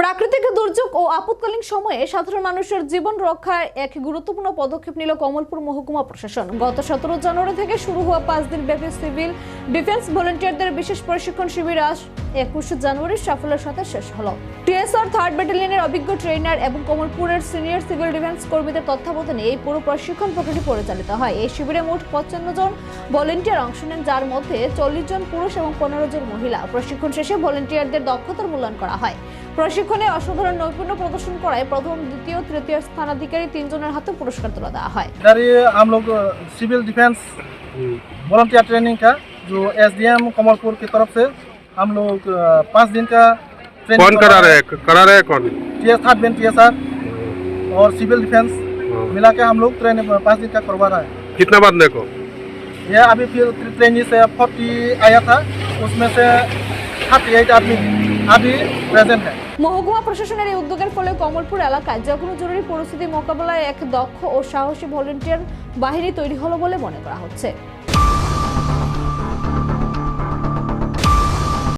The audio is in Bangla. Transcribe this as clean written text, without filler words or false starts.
প্রাকৃতিক দুর্যোগ ও আপৎকালীন সময়ে সাধারণ মানুষের জীবন রক্ষায় এক গুরুত্বপূর্ণ পদক্ষেপ নিল কমলপুর মহকুমা প্রশাসন। গত 17 জানুয়ারি থেকে শুরু হওয়া 5 দিন ব্যাপী সিভিল ডিফেন্স ভলান্টিয়ারদের বিশেষ প্রশিক্ষণ শিবির আজ 21 জানুয়ারি সাফল্যের সাথে শেষ হলো। টিএসআর 3rd ব্যাটালিয়নের অভিজ্ঞ ট্রেনার এবং কমলপুরের সিনিয়র সিভিল ডিফেন্স কর্মীদের তত্ত্বাবধানে এই পুরো প্রশিক্ষণ প্রক্রিয়াটি পরিচালিত হয়। এই শিবিরে মোট 55 জন ভলান্টিয়ার অংশ নেন, যার মধ্যে 40 জন পুরুষ এবং 15 জন মহিলা। প্রশিক্ষণ শেষে ভলান্টিয়ারদের দক্ষতার মূল্যায়ন করা হয়। প্রশিক্ষণে অসাধারণ নৈপুণ্য প্রদর্শন করায় প্রথম, দ্বিতীয়, তৃতীয় স্থানাধিকারী 3 জনের হাতে পুरस्कार तुला देওয়া হয়। हम लोग सिविल डिफेंस वॉलंटियर ट्रेनिंग का जो एसडीएम कमलपुर की तरफ से हम लोग 5 दिन का ट्रेनिंग कौन करा रहे कौन TS3 बेन TSR और सिविल डिफेंस मिला के हम लोग ट्रेनिंग 5 दिन का करवा रहा है। कितना बंदे को? ये अभी फिर ट्रेनिंग से 40 आया था, उसमें से 38 आदमी अभी प्रेजेंट है। মহকুমা প্রশাসনের এই উদ্যোগের ফলে কমলপুর এলাকায় যে কোনো জরুরি পরিস্থিতি মোকাবেলায় এক দক্ষ ও সাহসী ভলান্টিয়ার বাহিনী তৈরি হলো বলে মনে করা হচ্ছে।